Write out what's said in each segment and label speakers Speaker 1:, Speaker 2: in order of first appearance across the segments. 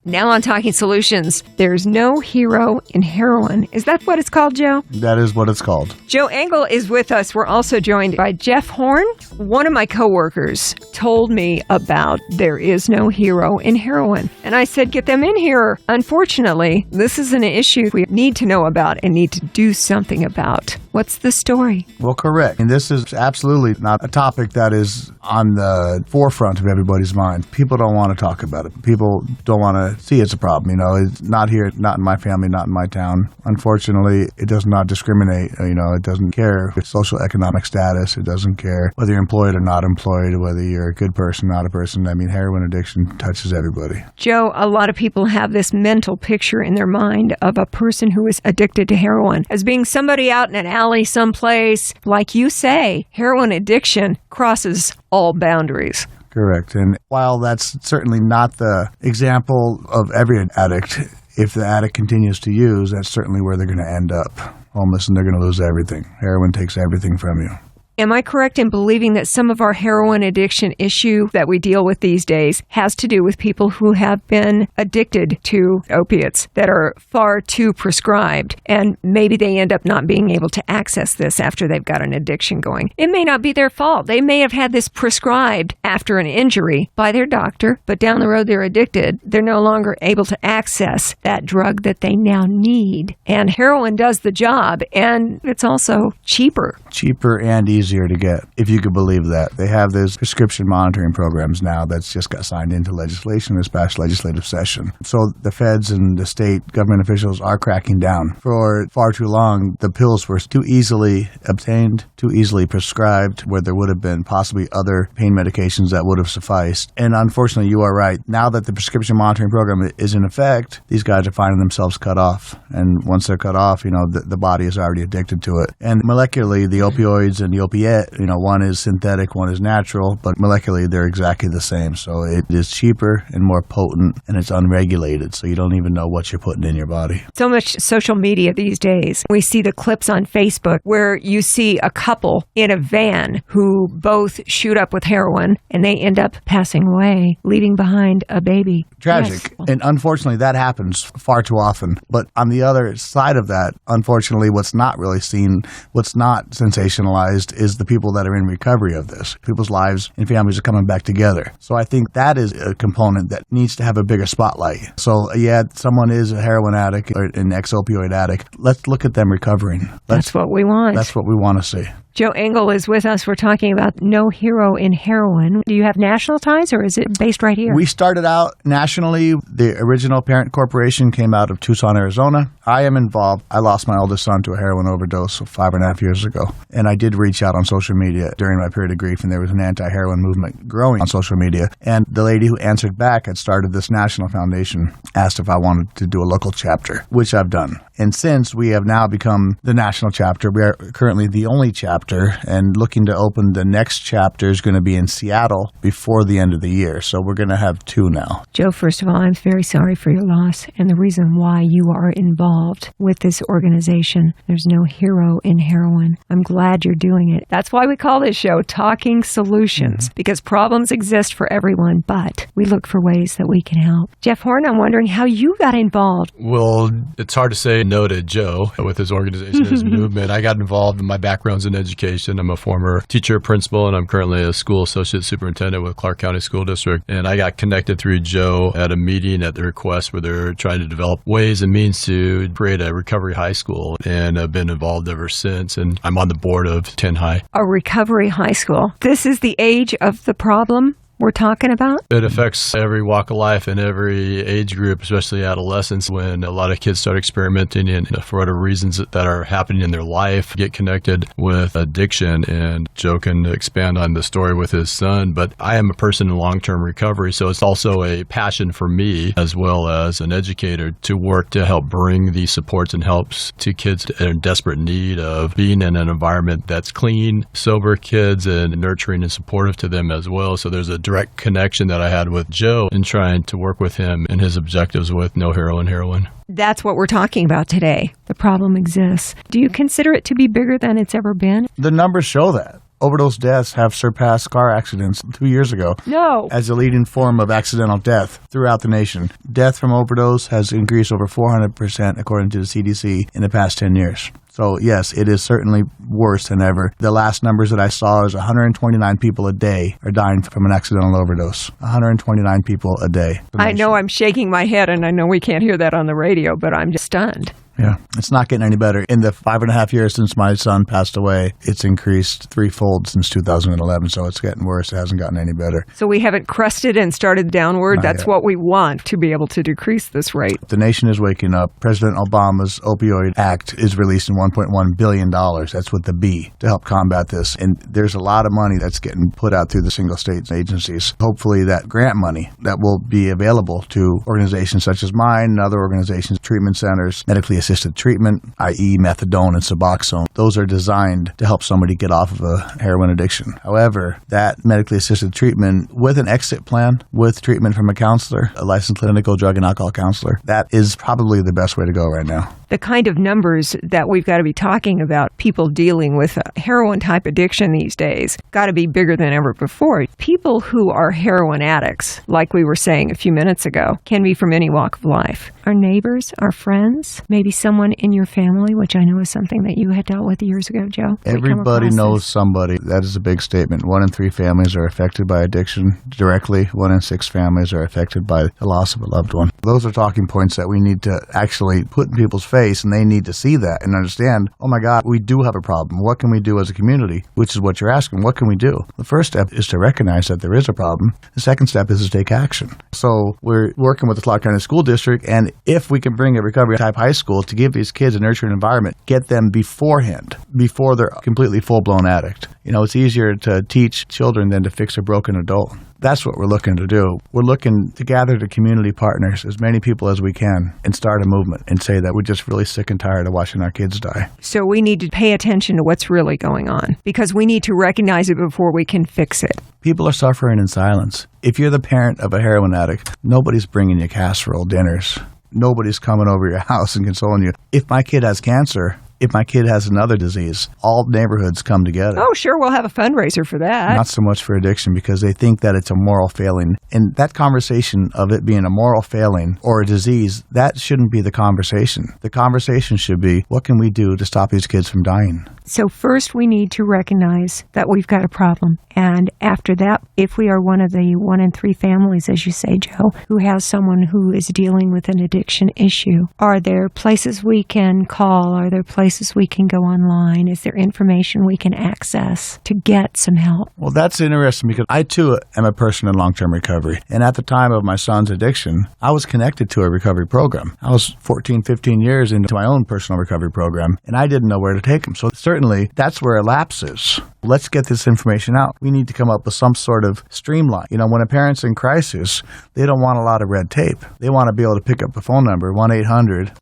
Speaker 1: Now on Talking Solutions, there's no hero in heroin. Is that what it's called, Joe?
Speaker 2: That is what it's called.
Speaker 1: Joe Engle is with us. We're also joined by Jeff Horn. One of my coworkers told me about there is no hero in heroin. And I said, get them in here. Unfortunately, this is an issue we need to know about and need to do something about. What's the story?
Speaker 2: Well, correct. And this is absolutely not a topic that is on the forefront of everybody's mind. People don't want to talk about it. People don't want to see it's a problem. You know, it's not here, not in my family, not in my town. Unfortunately, it does not discriminate. You know, it doesn't care your social economic status. It doesn't care whether you're employed or not employed, whether you're a good person, not a person. I mean, heroin addiction touches everybody.
Speaker 1: Joe, a lot of people have this mental picture in their mind of a person who is addicted to heroin as being somebody out in an alley someplace. Like you say, heroin addiction crosses all boundaries.
Speaker 2: Correct. And while that's certainly not the example of every addict, if the addict continues to use, that's certainly where they're going to end up. Homeless, and they're going to lose everything. Heroin takes everything from you.
Speaker 1: Am I correct in believing that some of our heroin addiction issue that we deal with these days has to do with people who have been addicted to opiates that are far too prescribed, and maybe they end up not being able to access this after they've got an addiction going? It may not be their fault. They may have had this prescribed after an injury by their doctor, but down the road they're addicted. They're no longer able to access that drug that they now need. And heroin does the job, and it's also cheaper.
Speaker 2: Cheaper and easier to get, if you could believe that. They have those prescription monitoring programs now that's just got signed into legislation this past legislative session. So the feds and the state government officials are cracking down. For far too long, the pills were too easily obtained, too easily prescribed, where there would have been possibly other pain medications that would have sufficed. And unfortunately, you are right. Now that the prescription monitoring program is in effect, these guys are finding themselves cut off. And once they're cut off, you know, the body is already addicted to it. And molecularly, the opioids and the opiate, you know, one is synthetic, one is natural, but molecularly they're exactly the same. So it is cheaper and more potent, and it's unregulated, so you don't even know what you're putting in your body.
Speaker 1: So much social media these days. We see the clips on Facebook where you see a couple in a van who both shoot up with heroin, and they end up passing away, leaving behind a baby.
Speaker 2: Tragic. Yes. And unfortunately, that happens far too often. But on the other side of that, unfortunately, what's not really seen, what's not sensationalized is the people that are in recovery of this. People's lives and families are coming back together. So I think that is a component that needs to have a bigger spotlight. So yeah, someone is a heroin addict or an ex-opioid addict. Let's look at them recovering.
Speaker 1: That's what we want.
Speaker 2: That's what we want to see.
Speaker 1: Joe Engle is with us. We're talking about no hero in heroin. Do you have national ties, or is it based right here?
Speaker 2: We started out nationally. The original parent corporation came out of Tucson, Arizona. I am involved. I lost my oldest son to a heroin overdose 5.5 years ago. And I did reach out on social media during my period of grief, and there was an anti-heroin movement growing on social media. And the lady who answered back had started this national foundation, asked if I wanted to do a local chapter, which I've done. And since we have now become the national chapter, we are currently the only chapter, and looking to open the next chapter is going to be in Seattle before the end of the year. So we're going to have 2 now.
Speaker 1: Joe, first of all, I'm very sorry for your loss and the reason why you are involved with this organization. There's no hero in heroin. I'm glad you're doing it. That's why we call this show Talking Solutions, because problems exist for everyone, but we look for ways that we can help. Jeff Horn, I'm wondering how you got involved.
Speaker 3: Well, it's hard to say no to Joe with his organization, his movement. I got involved in my background's in education. I'm a former teacher, principal, and I'm currently a school associate superintendent with Clark County School District. And I got connected through Joe at a meeting at the request where they're trying to develop ways and means to create a recovery high school, and I've been involved ever since. And I'm on the board of TINHIH.
Speaker 1: A recovery high school. This is the age of the problem we're talking about?
Speaker 3: It affects every walk of life and every age group, especially adolescents, when a lot of kids start experimenting and for whatever reasons that are happening in their life, get connected with addiction. And Joe can expand on the story with his son, but I am a person in long-term recovery, so it's also a passion for me as well as an educator to work to help bring these supports and helps to kids that are in desperate need of being in an environment that's clean, sober kids, and nurturing and supportive to them as well. So there's a direct connection that I had with Joe in trying to work with him and his objectives with no hero in heroin.
Speaker 1: That's what we're talking about today. The problem exists. Do you consider it to be bigger than it's ever been?
Speaker 2: The numbers show that. overdose deaths have surpassed car accidents 2 years ago.
Speaker 1: No.
Speaker 2: As the leading form of accidental death throughout the nation. Death from overdose has increased over 400% according to the CDC in the past 10 years. So, yes, it is certainly worse than ever. The last numbers that I saw is 129 people a day are dying from an accidental overdose. 129 people a day.
Speaker 1: I know I'm shaking my head, and I know we can't hear that on the radio, but I'm just stunned.
Speaker 2: Yeah, it's not getting any better. In the 5.5 years since my son passed away, it's increased threefold since 2011, so it's getting worse. It hasn't gotten any better.
Speaker 1: So we haven't crested and started downward. That's
Speaker 2: yet.
Speaker 1: what we want, to be able to decrease this rate.
Speaker 2: The nation is waking up. President Obama's Opioid Act is releasing $1.1 billion. That's with the B, to help combat this. And there's a lot of money that's getting put out through the single state agencies. Hopefully that grant money that will be available to organizations such as mine and other organizations, treatment centers, medically assisted treatment, i.e. methadone and Suboxone. Those are designed to help somebody get off of a heroin addiction. However, that medically assisted treatment with an exit plan, with treatment from a counselor, a licensed clinical drug and alcohol counselor, that is probably the best way to go right now.
Speaker 1: The kind of numbers that we've got to be talking about, people dealing with a heroin-type addiction these days, got to be bigger than ever before. People who are heroin addicts, like we were saying a few minutes ago, can be from any walk of life. Our neighbors, our friends, maybe someone in your family, which I know is something that you had dealt with years ago, Joe.
Speaker 2: Everybody knows somebody. That is a big statement. 1 in 3 families are affected by addiction directly. 1 in 6 families are affected by the loss of a loved one. Those are talking points that we need to actually put in people's face, and they need to see that and understand, oh my God, we do have a problem. What can we do as a community? Which is what you're asking. What can we do? The first step is to recognize that there is a problem. The second step is to take action. So we're working with the Clark County School District, and if we can bring a recovery-type high school to give these kids a nurturing environment, get them beforehand, before they're a completely full-blown addict. You know, it's easier to teach children than to fix a broken adult. That's what we're looking to do. We're looking to gather the community partners, as many people as we can, and start a movement and say that we're just really sick and tired of watching our kids die.
Speaker 1: So we need to pay attention to what's really going on, because we need to recognize it before we can fix it.
Speaker 2: People are suffering in silence. If you're the parent of a heroin addict, nobody's bringing you casserole dinners. Nobody's coming over your house and consoling you. If my kid has cancer, if my kid has another disease, all neighborhoods come together.
Speaker 1: Oh, sure, we'll have a fundraiser for that.
Speaker 2: Not so much for addiction, because they think that it's a moral failing. And that conversation of it being a moral failing or a disease, that shouldn't be the conversation. The conversation should be, what can we do to stop these kids from dying?
Speaker 1: So first we need to recognize that we've got a problem. And after that, if we are one of the 1 in 3 families, as you say, Joe, who has someone who is dealing with an addiction issue, are there places we can call? Are there places we can go online? Is there information we can access to get some help?
Speaker 2: Well, that's interesting, because I, too, am a person in long-term recovery. And at the time of my son's addiction, I was connected to a recovery program. I was 14, 15 years into my own personal recovery program, and I didn't know where to take him. So certainly, that's where a lapse is. Let's get this information out. We need to come up with some sort of streamline. You know, when a parent's in crisis, they don't want a lot of red tape. They want to be able to pick up the phone number, 1-800,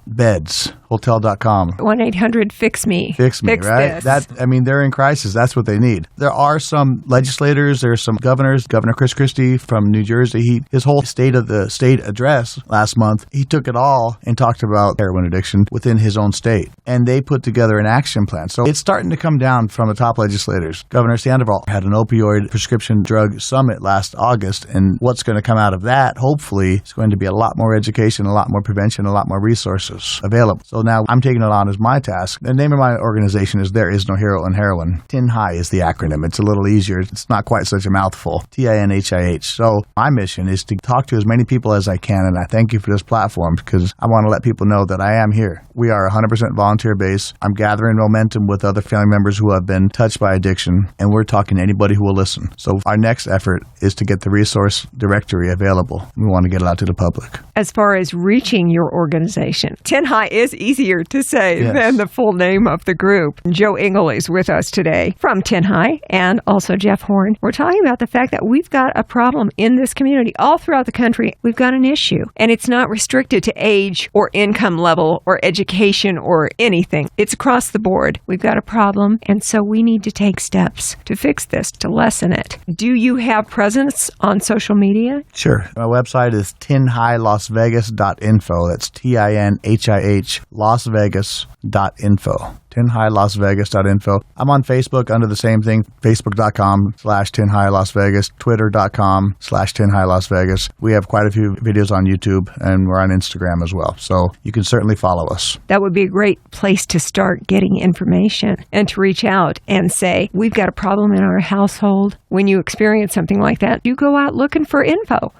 Speaker 2: beds, hotel.com.
Speaker 1: 1-800-FIX-ME.
Speaker 2: Fix me, right?
Speaker 1: This.
Speaker 2: They're in crisis. That's what they need. There are some legislators, there's some governors. Governor Chris Christie from New Jersey, his whole state of the state address last month, he took it all and talked about heroin addiction within his own state. And they put together an action plan. So it's starting to come down from the top legislators. Governor Sandoval had an opioid prescription drug summit last August, and what's going to come out of that, hopefully, is going to be a lot more education, a lot more prevention, a lot more resources available. So now I'm taking it on as my task. The name of my organization is There Is No Hero in Heroin. TINHIH is the acronym. It's a little easier. It's not quite such a mouthful. TINHIH. So my mission is to talk to as many people as I can, and I thank you for this platform, because I want to let people know that I am here. We are 100% volunteer based. I'm gathering momentum with other family members who have been touched by addiction, and we're talking to anybody who will listen. So our next effort is to get the resource directory available. We want to get it out to the public.
Speaker 1: As far as reaching your organization, TINHIH is easier to say than the full name of the group. Joe Engle is with us today from TINHIH, and also Jeff Horn. We're talking about the fact that we've got a problem in this community all throughout the country. We've got an issue, and it's not restricted to age or income level or education or anything. It's across the board. We've got a problem, and so we need to take steps to fix this, to lessen it. Do you have presence on social media?
Speaker 2: Sure. My website is tinhilasvegas.info. That's TINHIH lasvegas.info. tinhilasvegas.info. I'm on Facebook under the same thing, facebook.com/tinhilasvegas, twitter.com/tinhilasvegas. We have quite a few videos on YouTube, and we're on Instagram as well. So you can certainly follow us.
Speaker 1: That would be a great place to start getting information and to reach out and say, we've got a problem in our household. When you experience something like that, you go out looking for info.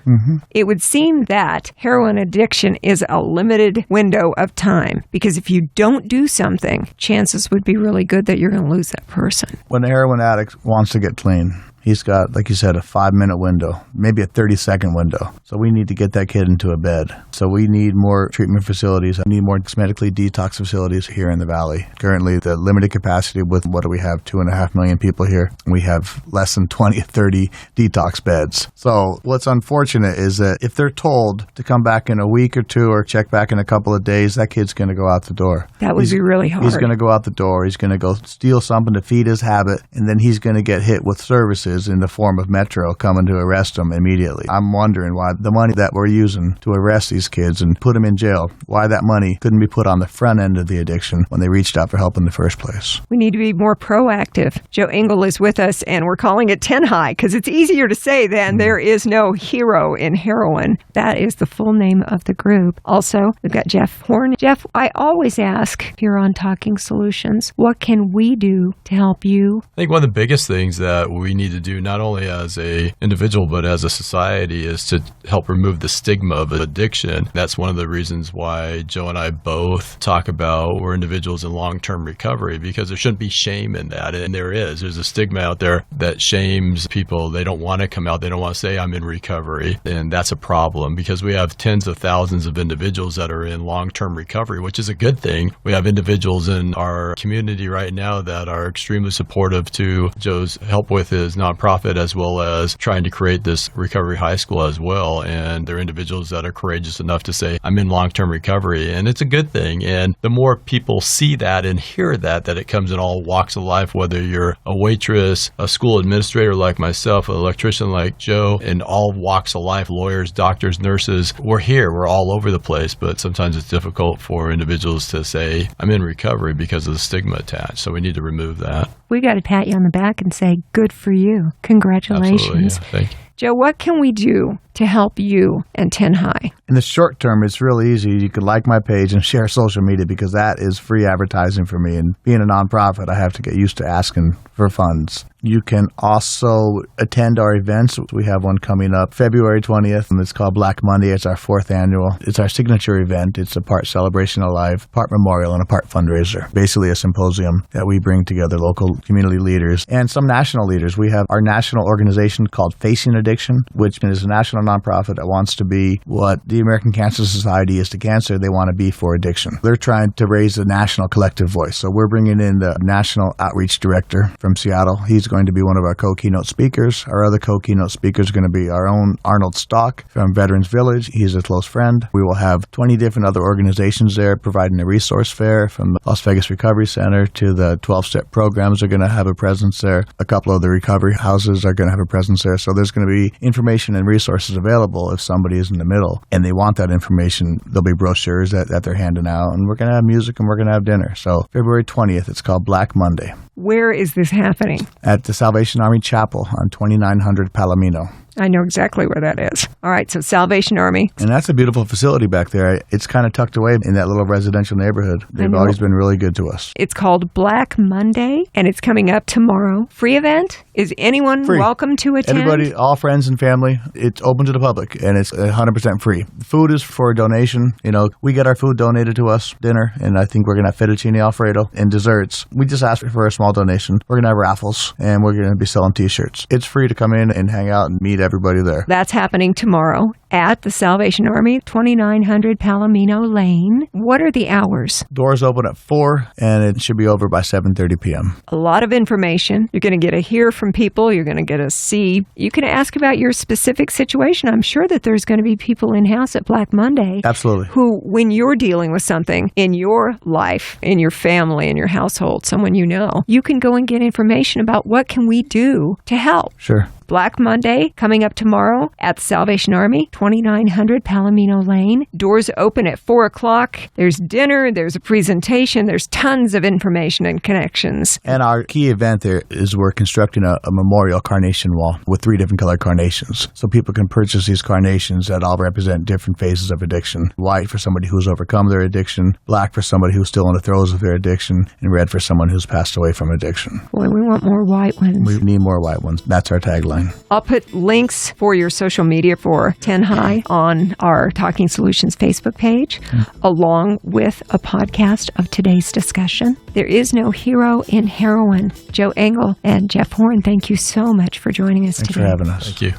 Speaker 1: It would seem that heroin addiction is a limited window of time, because if you don't do something, chances would be really good that you're going to lose that person.
Speaker 2: When a heroin addict wants to get clean, he's got, like you said, a 5-minute window, maybe a 30-second window. So we need to get that kid into a bed. So we need more treatment facilities. We need more medically detox facilities here in the Valley. Currently, the limited capacity with, what do we have, 2.5 million people here. We have less than 20 or 30 detox beds. So what's unfortunate is that if they're told to come back in a week or two or check back in a couple of days, that kid's going to go out the door.
Speaker 1: That would be really hard.
Speaker 2: He's going to go out the door. He's going to go steal something to feed his habit, and then he's going to get hit with services in the form of Metro coming to arrest them immediately. I'm wondering why the money that we're using to arrest these kids and put them in jail, why that money couldn't be put on the front end of the addiction when they reached out for help in the first place.
Speaker 1: We need to be more proactive. Joe Engle is with us, and we're calling it TINHIH because it's easier to say than there is no hero in heroin. That is the full name of the group. Also, we've got Jeff Horn. Jeff, I always ask here on Talking Solutions, what can we do to help you?
Speaker 3: I think one of the biggest things that we need to do, not only as a individual but as a society, is to help remove the stigma of addiction. That's one of the reasons why Joe and I both talk about we're individuals in long-term recovery, because there shouldn't be shame in that, and there is. There's a stigma out there that shames people. They don't want to come out. They don't want to say I'm in recovery, and that's a problem because we have tens of thousands of individuals that are in long-term recovery, which is a good thing. We have individuals in our community right now that are extremely supportive to Joe's help with his nonprofit, as well as trying to create this recovery high school as well. And they're individuals that are courageous enough to say, I'm in long-term recovery. And it's a good thing. And the more people see that and hear that it comes in all walks of life, whether you're a waitress, a school administrator like myself, an electrician like Joe, in all walks of life, lawyers, doctors, nurses, we're here. We're all over the place. But sometimes it's difficult for individuals to say, I'm in recovery because of the stigma attached. So we need to remove that.
Speaker 1: We got to pat you on the back and say, good for you. Congratulations.
Speaker 3: Absolutely, yeah. Thank you.
Speaker 1: Joe, what can we do to help you and TINHIH?
Speaker 2: In the short term, it's real easy. You can like my page and share social media because that is free advertising for me. And being a nonprofit, I have to get used to asking for funds. You can also attend our events. We have one coming up February 20th, and it's called Black Monday. It's our 4th annual. It's our signature event. It's a part celebration of life, part memorial, and a part fundraiser. Basically a symposium that we bring together local community leaders and some national leaders. We have our national organization called Facing Addiction, which is a national nonprofit that wants to be what the American Cancer Society is to cancer. They want to be for addiction. They're trying to raise a national collective voice. So we're bringing in the National Outreach Director from Seattle. He's going to be one of our co-keynote speakers. Our other co-keynote speakers are going to be our own Arnold Stock from Veterans Village. He's a close friend. We will have 20 different other organizations there providing a resource fair, from the Las Vegas Recovery Center to the 12-step programs are going to have a presence there. A couple of the recovery houses are going to have a presence there. So there's going to be information and resources available if somebody is in the middle and they want that information. There'll be brochures that they're handing out, and we're going to have music and we're going to have dinner. So February 20th, it's called Black Monday.
Speaker 1: Where is this happening?
Speaker 2: At the Salvation Army Chapel on 2900 Palomino.
Speaker 1: I know exactly where that is. All right, so Salvation Army.
Speaker 2: And that's a beautiful facility back there. It's kind of tucked away in that little residential neighborhood. They've always been really good to us.
Speaker 1: It's called Black Monday, and it's coming up tomorrow. Free event? Is anyone welcome to attend?
Speaker 2: Everybody, all friends and family. It's open to the public, and it's 100% free. Food is for a donation. You know, we get our food donated to us, dinner, and I think we're going to have fettuccine Alfredo and desserts. We just ask for a small donation. We're going to have raffles, and we're going to be selling T-shirts. It's free to come in and hang out and meet everybody there.
Speaker 1: That's happening tomorrow at the Salvation Army, 2900 Palomino Lane. What are the hours?
Speaker 2: Doors open at 4, and it should be over by 7:30 p.m.
Speaker 1: A lot of information. You're going to get to hear from people. You're going to get to see. You can ask about your specific situation. I'm sure that there's going to be people in-house at Black Monday.
Speaker 2: Absolutely.
Speaker 1: Who, when you're dealing with something in your life, in your family, in your household, someone you know, you can go and get information about what can we do to help.
Speaker 2: Sure.
Speaker 1: Black Monday coming up tomorrow at the Salvation Army, 2900 Palomino Lane. Doors open at 4 o'clock. There's dinner, there's a presentation, there's tons of information and connections.
Speaker 2: And our key event there is we're constructing a memorial carnation wall with 3 different colored carnations. So people can purchase these carnations that all represent different phases of addiction. White for somebody who's overcome their addiction, black for somebody who's still in the throes of their addiction, and red for someone who's passed away from addiction.
Speaker 1: Boy, we want more white ones.
Speaker 2: We need more white ones. That's our tagline.
Speaker 1: I'll put links for your social media for TINHIH on our Talking Solutions Facebook page, along with a podcast of today's discussion. There is no hero in heroin. Joe Engle and Jeff Horn, thank you so much for joining us today.
Speaker 2: Thanks for having us.
Speaker 3: Thank you.